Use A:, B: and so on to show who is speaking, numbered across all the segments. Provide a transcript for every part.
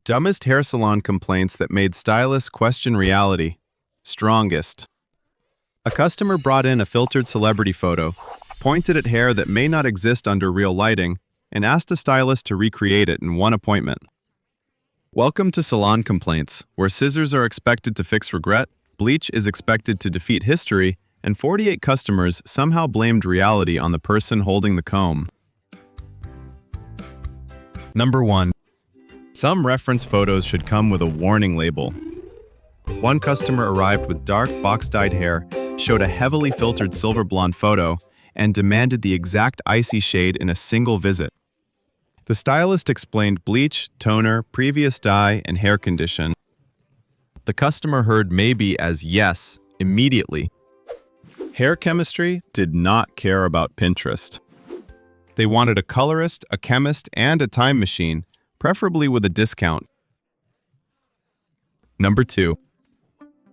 A: Dumbest hair salon complaints that made stylists question reality. Strongest. A customer brought in a filtered celebrity photo, pointed at hair that may not exist under real lighting, and asked a stylist to recreate it in one appointment. Welcome to Salon Complaints, where scissors are expected to fix regret, bleach is expected to defeat history, and 48 customers somehow blamed reality on the person holding the comb. Number 1. Some reference photos should come with a warning label. One customer arrived with dark, box-dyed hair, showed a heavily filtered silver blonde photo, and demanded the exact icy shade in a single visit. The stylist explained bleach, toner, previous dye, and hair condition. The customer heard maybe as yes, immediately. Hair chemistry did not care about Pinterest. They wanted a colorist, a chemist, and a time machine, preferably with a discount. Number 2.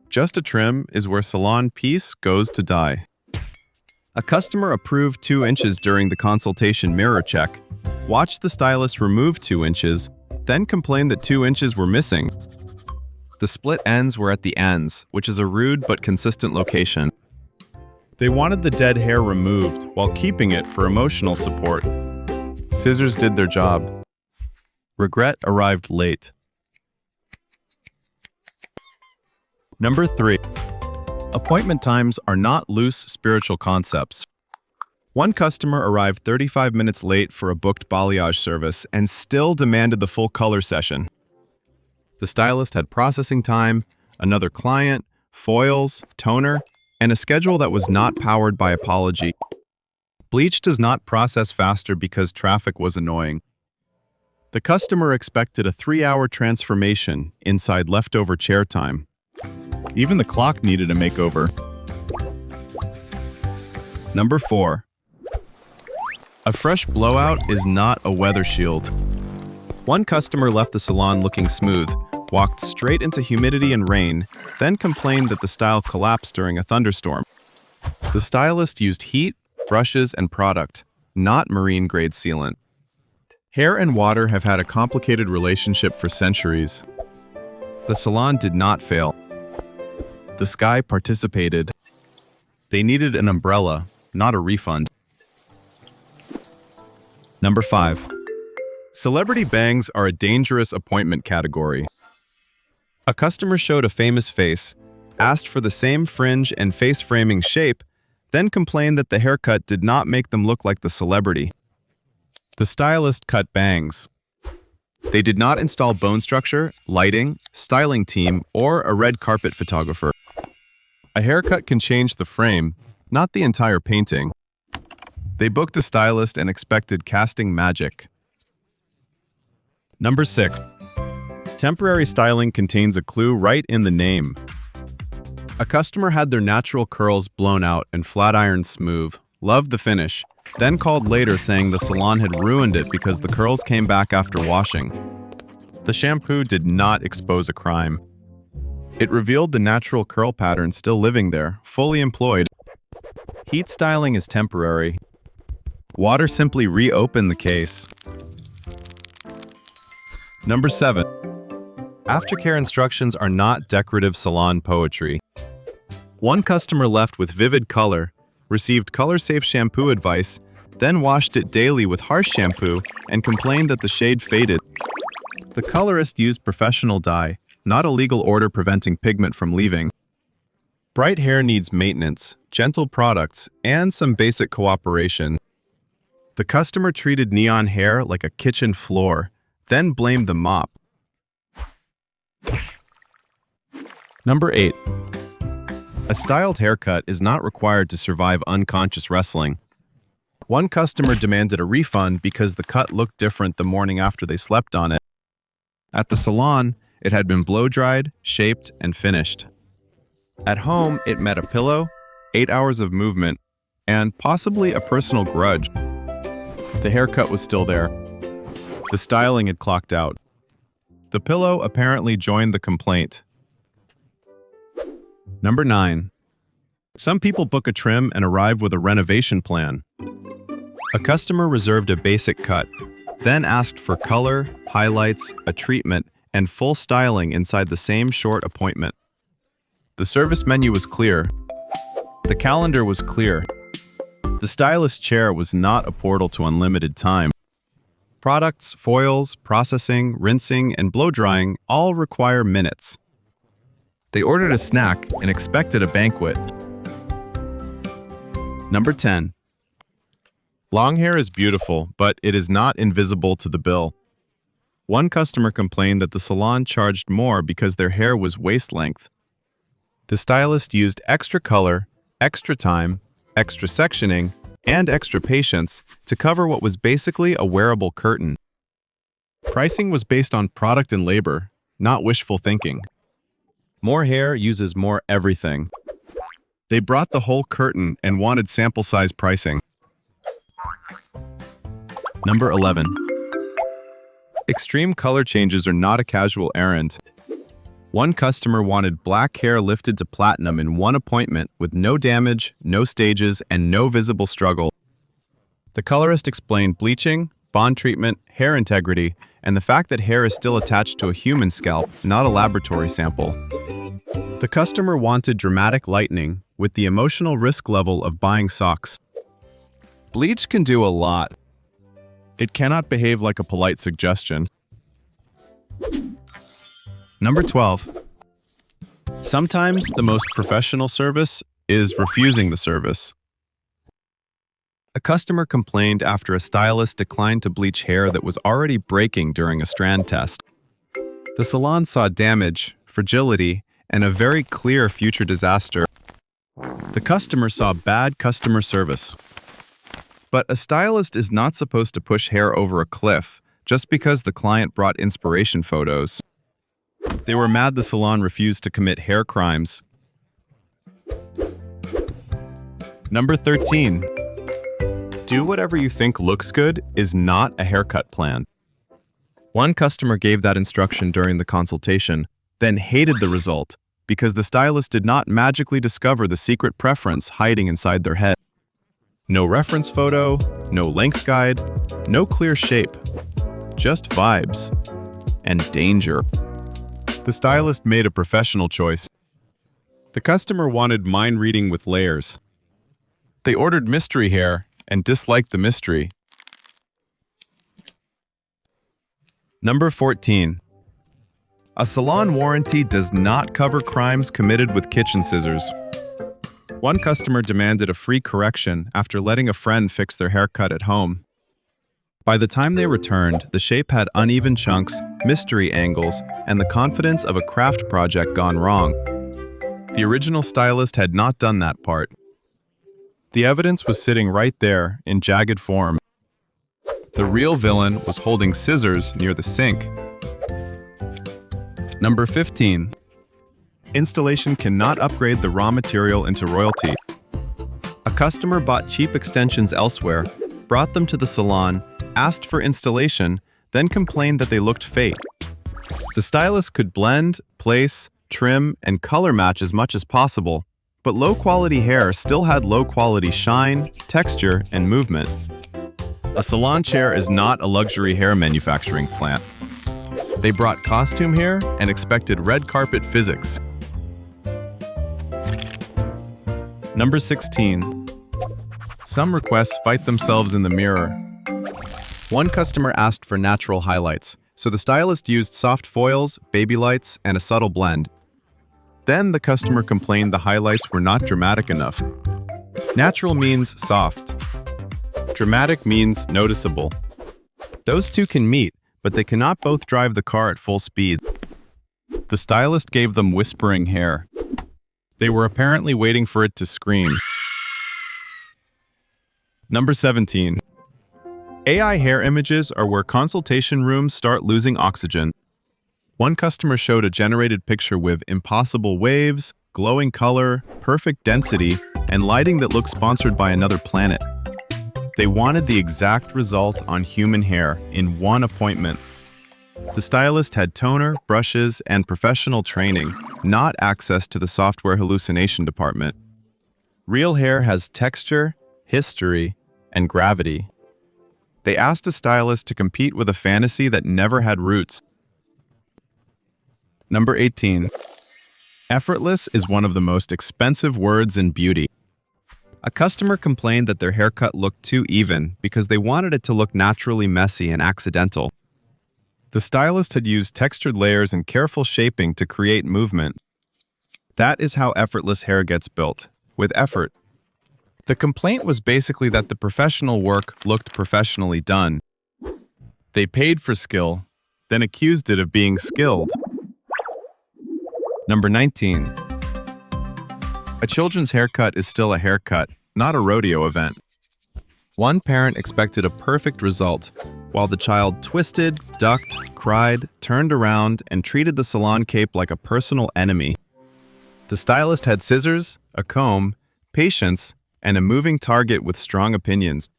A: Just a trim is where salon peace goes to die. A customer approved 2 inches during the consultation mirror check, watched the stylist remove 2 inches, then complained that 2 inches were missing. The split ends were at the ends, which is a rude but consistent location. They wanted the dead hair removed while keeping it for emotional support. Scissors did their job. Regret arrived late. Number 3. Appointment times are not loose spiritual concepts. One customer arrived 35 minutes late for a booked balayage service and still demanded the full color session. The stylist had processing time, another client, foils, toner, and a schedule that was not powered by apology. Bleach does not process faster because traffic was annoying. The customer expected a 3-hour transformation inside leftover chair time. Even the clock needed a makeover. Number 4. A fresh blowout is not a weather shield. One customer left the salon looking smooth, walked straight into humidity and rain, then complained that the style collapsed during a thunderstorm. The stylist used heat, brushes, and product, not marine-grade sealant. Hair and water have had a complicated relationship for centuries. The salon did not fail. The sky participated. They needed an umbrella, not a refund. Number 5. Celebrity bangs are a dangerous appointment category. A customer showed a famous face, asked for the same fringe and face framing shape, then complained that the haircut did not make them look like the celebrity. The stylist cut bangs. They did not install bone structure, lighting, styling team, or a red carpet photographer. A haircut can change the frame, not the entire painting. They booked a stylist and expected casting magic. Number 6. Temporary styling contains a clue right in the name. A customer had their natural curls blown out and flat ironed smooth, loved the finish, then called later saying the salon had ruined it because the curls came back after washing. The shampoo did not expose a crime. It revealed the natural curl pattern still living there, fully employed. Heat styling is temporary. Water simply reopened the case. Number 7. Aftercare instructions are not decorative salon poetry. One customer left with vivid color, received color-safe shampoo advice, then washed it daily with harsh shampoo and complained that the shade faded. The colorist used professional dye, not a legal order preventing pigment from leaving. Bright hair needs maintenance, gentle products, and some basic cooperation. The customer treated neon hair like a kitchen floor, then blamed the mop. Number 8. A styled haircut is not required to survive unconscious wrestling. One customer demanded a refund because the cut looked different the morning after they slept on it. At the salon, it had been blow-dried, shaped, and finished. At home, it met a pillow, 8 hours of movement, and possibly a personal grudge. The haircut was still there. The styling had clocked out. The pillow apparently joined the complaint. Number 9. Some people book a trim and arrive with a renovation plan. A customer reserved a basic cut, then asked for color, highlights, a treatment, and full styling inside the same short appointment. The service menu was clear. The calendar was clear. The stylist chair was not a portal to unlimited time. Products, foils, processing, rinsing, and blow-drying all require minutes. They ordered a snack and expected a banquet. Number 10. Long hair is beautiful, but it is not invisible to the bill. One customer complained that the salon charged more because their hair was waist length. The stylist used extra color, extra time, extra sectioning, and extra patience to cover what was basically a wearable curtain. Pricing was based on product and labor, not wishful thinking. More hair uses more everything. They brought the whole curtain and wanted sample size pricing. Number 11. Extreme color changes are not a casual errand. One customer wanted black hair lifted to platinum in one appointment with no damage, no stages, and no visible struggle. The colorist explained bleaching, bond treatment, hair integrity, and the fact that hair is still attached to a human scalp, not a laboratory sample. The customer wanted dramatic lightening with the emotional risk level of buying socks. Bleach can do a lot. It cannot behave like a polite suggestion. Number 12. Sometimes the most professional service is refusing the service. A customer complained after a stylist declined to bleach hair that was already breaking during a strand test. The salon saw damage, fragility, and a very clear future disaster. The customer saw bad customer service. But a stylist is not supposed to push hair over a cliff just because the client brought inspiration photos. They were mad the salon refused to commit hair crimes. Number 13. Do whatever you think looks good is not a haircut plan. One customer gave that instruction during the consultation, then hated the result because the stylist did not magically discover the secret preference hiding inside their head. No reference photo, no length guide, no clear shape, just vibes and danger. The stylist made a professional choice. The customer wanted mind reading with layers. They ordered mystery hair and disliked the mystery. Number 14. A salon warranty does not cover crimes committed with kitchen scissors. One customer demanded a free correction after letting a friend fix their haircut at home. By the time they returned, the shape had uneven chunks, mystery angles, and the confidence of a craft project gone wrong. The original stylist had not done that part. The evidence was sitting right there in jagged form. The real villain was holding scissors near the sink. Number 15. Installation cannot upgrade the raw material into royalty. A customer bought cheap extensions elsewhere, brought them to the salon, asked for installation, then complained that they looked fake. The stylist could blend, place, trim, and color match as much as possible, but low-quality hair still had low-quality shine, texture, and movement. A salon chair is not a luxury hair manufacturing plant. They brought costume hair and expected red carpet physics. Number 16. Some requests fight themselves in the mirror. One customer asked for natural highlights, so the stylist used soft foils, baby lights, and a subtle blend. Then the customer complained the highlights were not dramatic enough. Natural means soft. Dramatic means noticeable. Those two can meet, but they cannot both drive the car at full speed. The stylist gave them whispering hair. They were apparently waiting for it to scream. Number 17. AI hair images are where consultation rooms start losing oxygen. One customer showed a generated picture with impossible waves, glowing color, perfect density, and lighting that looked sponsored by another planet. They wanted the exact result on human hair in one appointment. The stylist had toner, brushes, and professional training, not access to the software hallucination department. Real hair has texture, history, and gravity. They asked a stylist to compete with a fantasy that never had roots. Number 18. Effortless is one of the most expensive words in beauty. A customer complained that their haircut looked too even because they wanted it to look naturally messy and accidental. The stylist had used textured layers and careful shaping to create movement. That is how effortless hair gets built, with effort. The complaint was basically that the professional work looked professionally done. They paid for skill, then accused it of being skilled. Number 19. A children's haircut is still a haircut, not a rodeo event. One parent expected a perfect result, while the child twisted, ducked, cried, turned around, and treated the salon cape like a personal enemy. The stylist had scissors, a comb, patience, and a moving target with strong opinions.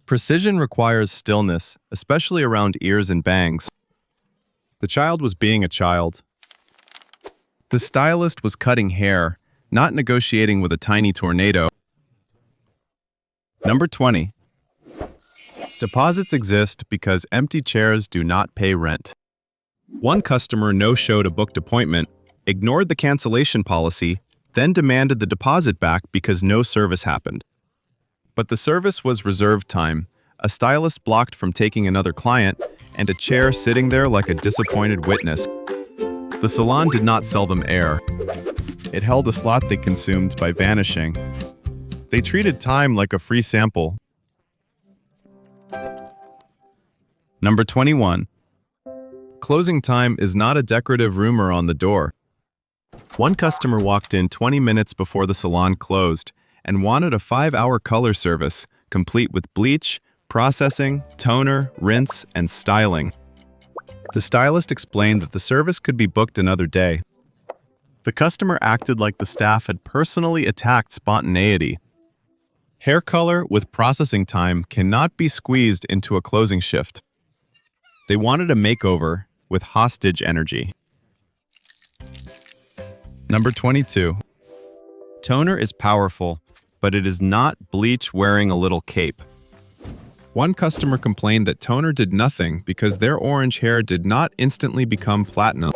A: Precision requires stillness, especially around ears and bangs. The child was being a child. The stylist was cutting hair, not negotiating with a tiny tornado. Number 20. Deposits exist because empty chairs do not pay rent. One customer no-showed a booked appointment, ignored the cancellation policy, then demanded the deposit back because no service happened. But the service was reserved time, a stylist blocked from taking another client, and a chair sitting there like a disappointed witness. The salon did not sell them air. It held a slot they consumed by vanishing. They treated time like a free sample. Number 21. Closing time is not a decorative rumor on the door. One customer walked in 20 minutes before the salon closed and wanted a 5-hour color service, complete with bleach, processing, toner, rinse, and styling. The stylist explained that the service could be booked another day. The customer acted like the staff had personally attacked spontaneity. Hair color with processing time cannot be squeezed into a closing shift. They wanted a makeover with hostage energy. Number 22. Toner is powerful, but it is not bleach wearing a little cape. One customer complained that toner did nothing because their orange hair did not instantly become platinum.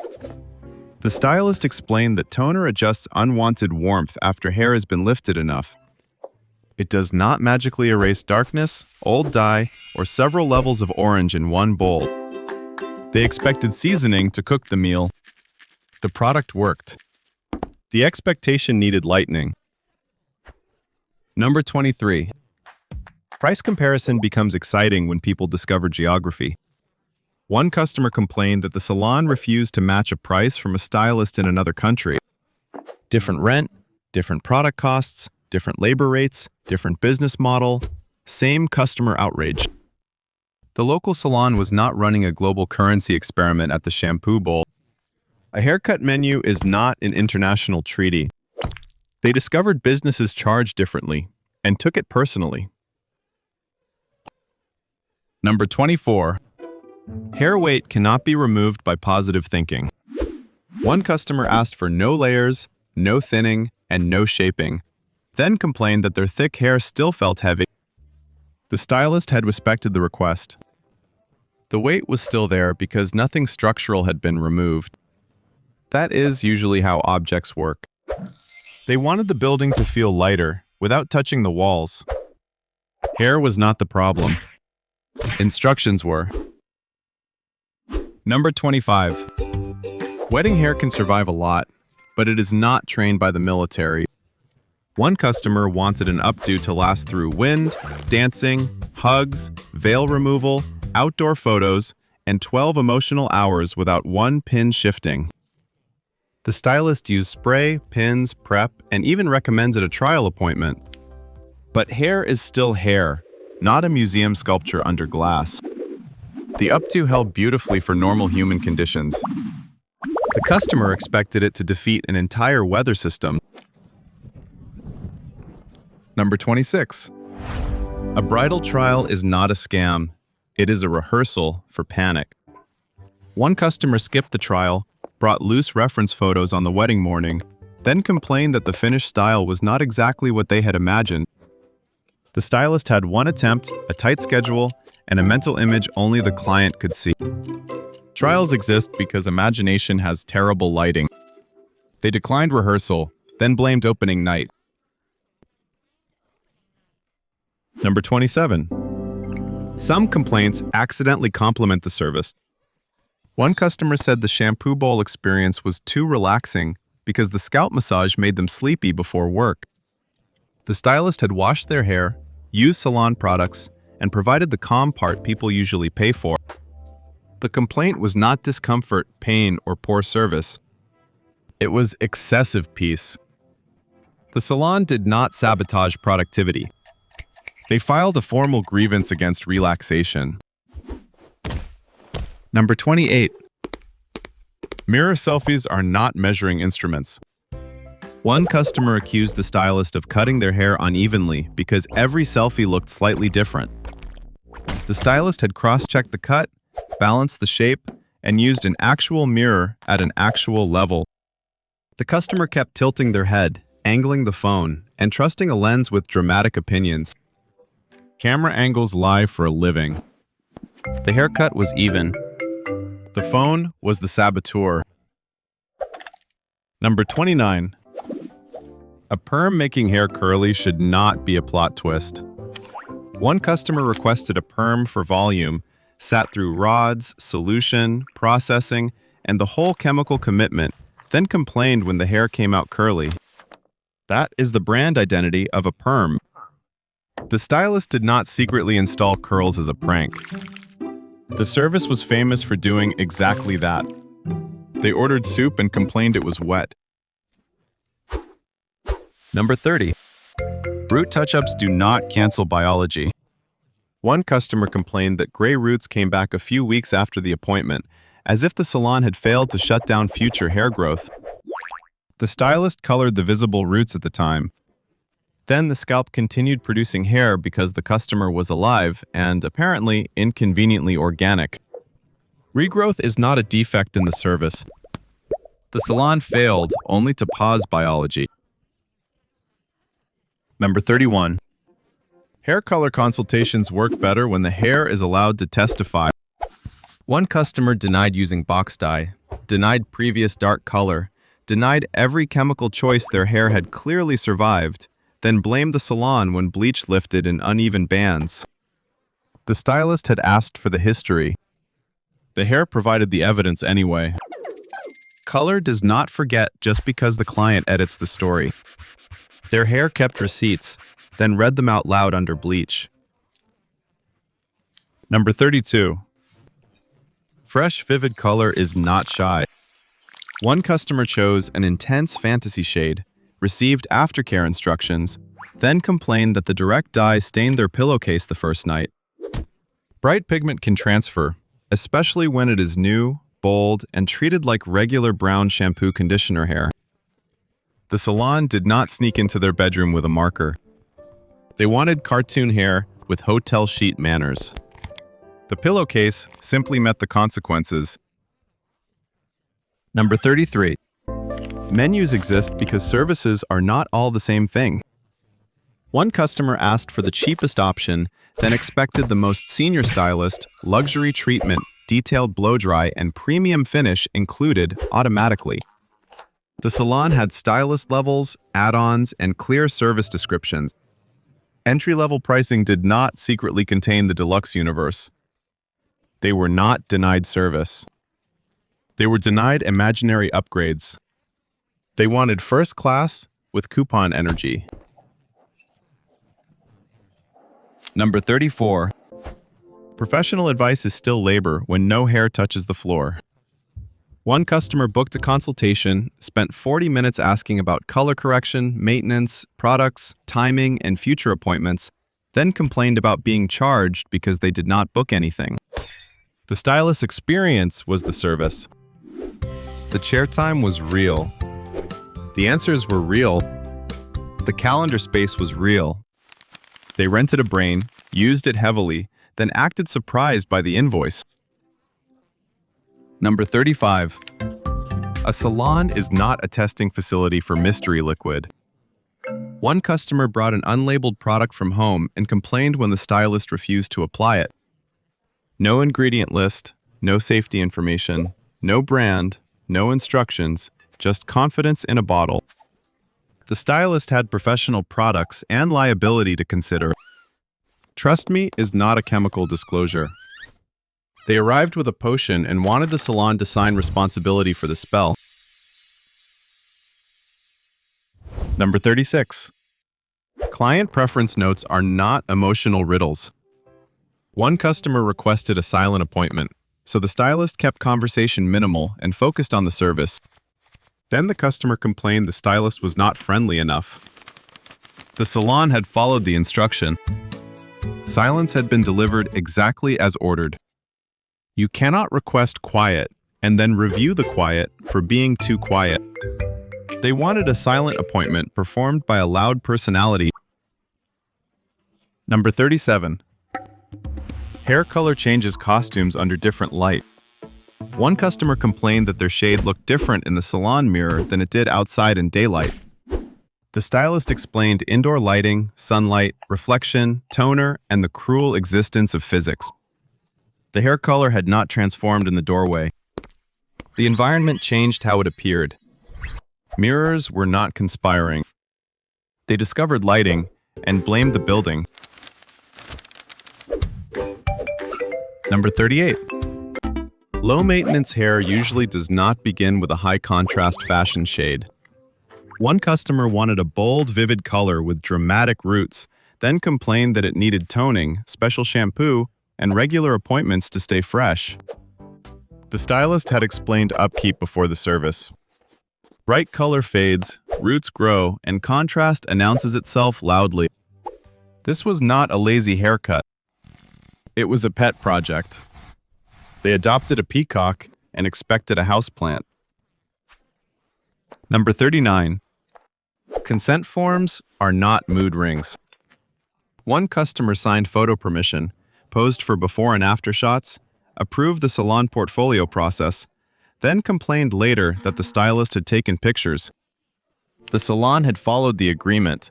A: The stylist explained that toner adjusts unwanted warmth after hair has been lifted enough. It does not magically erase darkness, old dye, or several levels of orange in one bowl. They expected seasoning to cook the meal. The product worked. The expectation needed lightening. Number 23. Price comparison becomes exciting when people discover geography. One customer complained that the salon refused to match a price from a stylist in another country. Different rent, different product costs, different labor rates, different business model, same customer outrage. The local salon was not running a global currency experiment at the shampoo bowl. A haircut menu is not an international treaty. They discovered businesses charge differently and took it personally. Number 24. Hair weight cannot be removed by positive thinking. One customer asked for no layers, no thinning, and no shaping, then complained that their thick hair still felt heavy. The stylist had respected the request. The weight was still there because nothing structural had been removed. That is usually how objects work. They wanted the building to feel lighter, without touching the walls. Hair was not the problem. Instructions were. Number 25. Wedding hair can survive a lot, but it is not trained by the military. One customer wanted an updo to last through wind, dancing, hugs, veil removal, outdoor photos, and 12 emotional hours without one pin shifting. The stylist used spray, pins, prep, and even recommended a trial appointment. But hair is still hair, not a museum sculpture under glass. The updo held beautifully for normal human conditions. The customer expected it to defeat an entire weather system. Number 26. A bridal trial is not a scam. It is a rehearsal for panic. One customer skipped the trial, brought loose reference photos on the wedding morning, then complained that the finished style was not exactly what they had imagined. The stylist had one attempt, a tight schedule, and a mental image only the client could see. Trials exist because imagination has terrible lighting. They declined rehearsal, then blamed opening night. Number 27. Some complaints accidentally compliment the service. One customer said the shampoo bowl experience was too relaxing because the scalp massage made them sleepy before work. The stylist had washed their hair, used salon products, and provided the calm part people usually pay for. The complaint was not discomfort, pain, or poor service. It was excessive peace. The salon did not sabotage productivity. They filed a formal grievance against relaxation. Number 28. Mirror selfies are not measuring instruments. One customer accused the stylist of cutting their hair unevenly because every selfie looked slightly different. The stylist had cross-checked the cut, balanced the shape, and used an actual mirror at an actual level. The customer kept tilting their head, angling the phone, and trusting a lens with dramatic opinions. Camera angles lie for a living. The haircut was even. The phone was the saboteur. Number 29. A perm making hair curly should not be a plot twist. One customer requested a perm for volume, sat through rods, solution, processing, and the whole chemical commitment, then complained when the hair came out curly. That is the brand identity of a perm. The stylist did not secretly install curls as a prank. The service was famous for doing exactly that. They ordered soup and complained it was wet. Number 30. Root touch-ups do not cancel biology. One customer complained that gray roots came back a few weeks after the appointment, as if the salon had failed to shut down future hair growth. The stylist colored the visible roots at the time. Then the scalp continued producing hair because the customer was alive and, apparently, inconveniently organic. Regrowth is not a defect in the service. The salon failed only to pause biology. Number 31. Hair color consultations work better when the hair is allowed to testify. One customer denied using box dye, denied previous dark color, denied every chemical choice their hair had clearly survived, then blamed the salon when bleach lifted in uneven bands. The stylist had asked for the history. The hair provided the evidence anyway. Color does not forget just because the client edits the story. Their hair kept receipts, then read them out loud under bleach. Number 32. Fresh, vivid color is not shy. One customer chose an intense fantasy shade, received aftercare instructions, then complained that the direct dye stained their pillowcase the first night. Bright pigment can transfer, especially when it is new, bold, and treated like regular brown shampoo conditioner hair. The salon did not sneak into their bedroom with a marker. They wanted cartoon hair with hotel sheet manners. The pillowcase simply met the consequences. Number 33. Menus exist because services are not all the same thing. One customer asked for the cheapest option, then expected the most senior stylist, luxury treatment, detailed blow-dry, and premium finish included automatically. The salon had stylist levels, add-ons, and clear service descriptions. Entry-level pricing did not secretly contain the deluxe universe. They were not denied service. They were denied imaginary upgrades. They wanted first class with coupon energy. Number 34. Professional advice is still labor when no hair touches the floor. One customer booked a consultation, spent 40 minutes asking about color correction, maintenance, products, timing, and future appointments, then complained about being charged because they did not book anything. The stylist's experience was the service. The chair time was real. The answers were real. The calendar space was real. They rented a brain, used it heavily, then acted surprised by the invoice. Number 35. A salon is not a testing facility for mystery liquid. One customer brought an unlabeled product from home and complained when the stylist refused to apply it. No ingredient list, no safety information, no brand, no instructions, just confidence in a bottle. The stylist had professional products and liability to consider. Trust me is not a chemical disclosure. They arrived with a potion and wanted the salon to sign responsibility for the spell. Number 36. Client preference notes are not emotional riddles. One customer requested a silent appointment, so the stylist kept conversation minimal and focused on the service. Then the customer complained the stylist was not friendly enough. The salon had followed the instruction. Silence had been delivered exactly as ordered. You cannot request quiet and then review the quiet for being too quiet. They wanted a silent appointment performed by a loud personality. Number 37. Hair color changes costumes under different light. One customer complained that their shade looked different in the salon mirror than it did outside in daylight. The stylist explained indoor lighting, sunlight, reflection, toner, and the cruel existence of physics. The hair color had not transformed in the doorway. The environment changed how it appeared. Mirrors were not conspiring. They discovered lighting and blamed the building. Number 38. Low-maintenance hair usually does not begin with a high-contrast fashion shade. One customer wanted a bold, vivid color with dramatic roots, then complained that it needed toning, special shampoo, and regular appointments to stay fresh. The stylist had explained upkeep before the service. Bright color fades, roots grow, and contrast announces itself loudly. This was not a lazy haircut. It was a pet project. They adopted a peacock and expected a houseplant. Number 39. Consent forms are not mood rings. One customer signed photo permission, posed for before and after shots, approved the salon portfolio process, then complained later that the stylist had taken pictures. The salon had followed the agreement.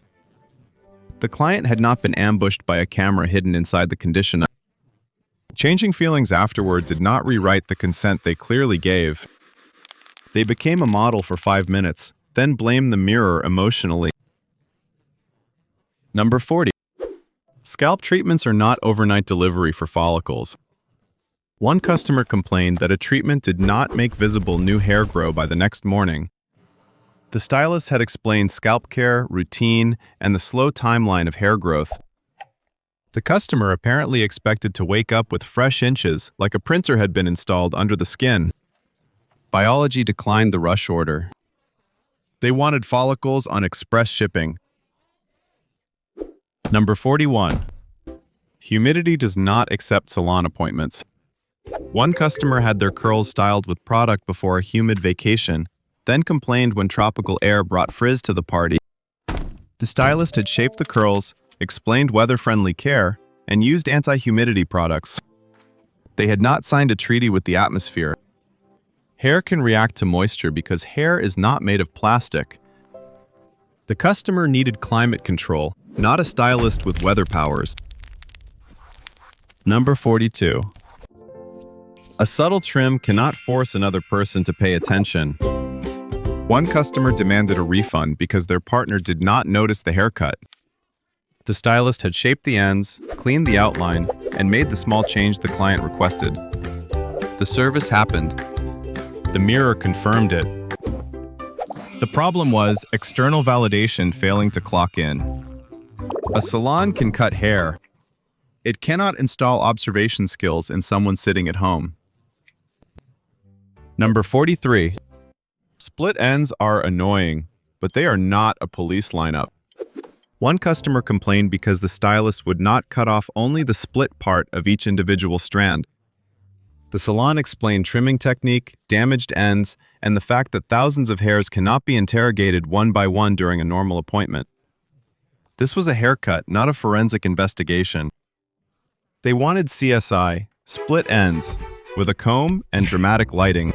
A: The client had not been ambushed by a camera hidden inside the conditioner. Changing feelings afterward did not rewrite the consent they clearly gave. They became a model for 5 minutes, then blamed the mirror emotionally. Number 40. Scalp treatments are not overnight delivery for follicles. One customer complained that a treatment did not make visible new hair grow by the next morning. The stylist had explained scalp care, routine, and the slow timeline of hair growth. The customer apparently expected to wake up with fresh inches, like a printer had been installed under the skin. Biology declined the rush order. They wanted follicles on express shipping. Number 41. Humidity does not accept salon appointments. One customer had their curls styled with product before a humid vacation, then complained when tropical air brought frizz to the party. The stylist had shaped the curls, explained weather-friendly care, and used anti-humidity products. They had not signed a treaty with the atmosphere. Hair can react to moisture because hair is not made of plastic. The customer needed climate control, not a stylist with weather powers. Number 42. A subtle trim cannot force another person to pay attention. One customer demanded a refund because their partner did not notice the haircut. The stylist had shaped the ends, cleaned the outline, and made the small change the client requested. The service happened. The mirror confirmed it. The problem was external validation failing to clock in. A salon can cut hair. It cannot install observation skills in someone sitting at home. Number 43. Split ends are annoying, but they are not a police lineup. One customer complained because the stylist would not cut off only the split part of each individual strand. The salon explained trimming technique, damaged ends, and the fact that thousands of hairs cannot be interrogated one by one during a normal appointment. This was a haircut, not a forensic investigation. They wanted CSI, split ends, with a comb and dramatic lighting.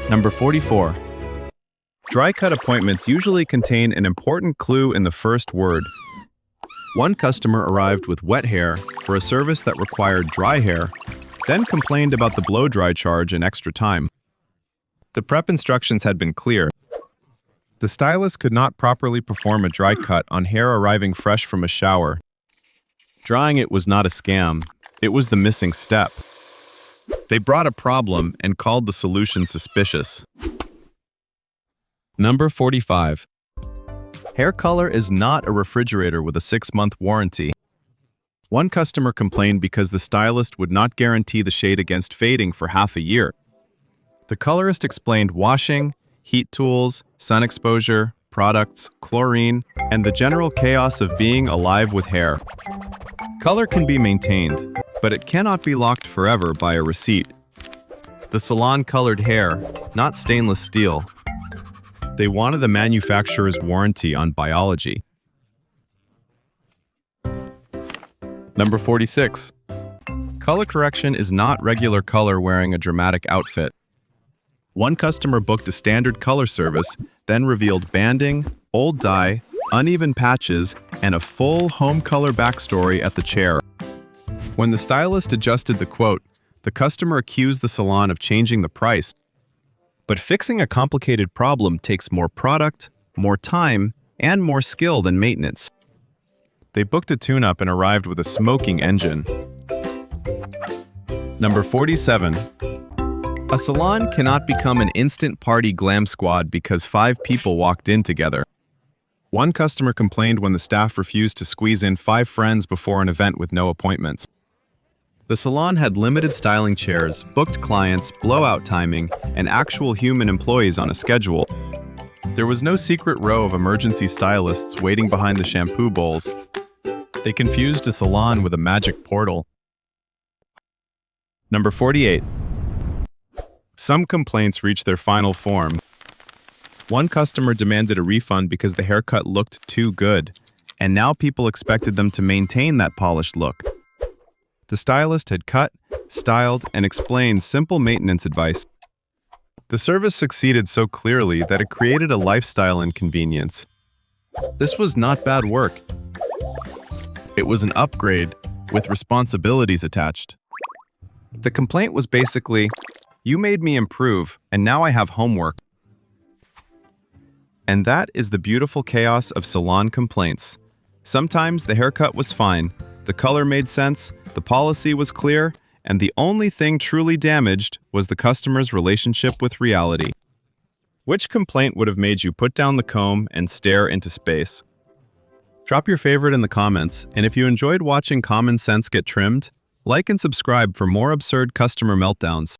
A: Number 44. Dry cut appointments usually contain an important clue in the first word. One customer arrived with wet hair for a service that required dry hair, then complained about the blow-dry charge and extra time. The prep instructions had been clear. The stylist could not properly perform a dry cut on hair arriving fresh from a shower. Drying it was not a scam, it was the missing step. They brought a problem and called the solution suspicious. Number 45. Hair color is not a refrigerator with a 6-month warranty. One customer complained because the stylist would not guarantee the shade against fading for half a year. The colorist explained washing, heat tools, sun exposure, products, chlorine, and the general chaos of being alive with hair. Color can be maintained, but it cannot be locked forever by a receipt. The Salon colored hair, not stainless steel. They wanted the manufacturer's warranty on biology. Number 46. Color correction is not regular color wearing a dramatic outfit. One customer booked a standard color service, then revealed banding, old dye, uneven patches, and a full home color backstory at the chair. When the stylist adjusted the quote, the customer accused the salon of changing the price. But fixing a complicated problem takes more product, more time, and more skill than maintenance. They booked a tune-up and arrived with a smoking engine. Number 47. A salon cannot become an instant party glam squad because 5 people walked in together. One customer complained when the staff refused to squeeze in 5 friends before an event with no appointments. The salon had limited styling chairs, booked clients, blowout timing, and actual human employees on a schedule. There was no secret row of emergency stylists waiting behind the shampoo bowls. They confused a salon with a magic portal. Number 48. Some complaints reached their final form. One customer demanded a refund because the haircut looked too good, and now people expected them to maintain that polished look. The stylist had cut, styled, and explained simple maintenance advice. The service succeeded so clearly that it created a lifestyle inconvenience. This was not bad work. It was an upgrade with responsibilities attached. The complaint was basically, "You made me improve, and now I have homework." And that is the beautiful chaos of salon complaints. Sometimes the haircut was fine, the color made sense, the policy was clear, and the only thing truly damaged was the customer's relationship with reality. Which complaint would have made you put down the comb and stare into space? Drop your favorite in the comments, and if you enjoyed watching common sense get trimmed, like and subscribe for more absurd customer meltdowns.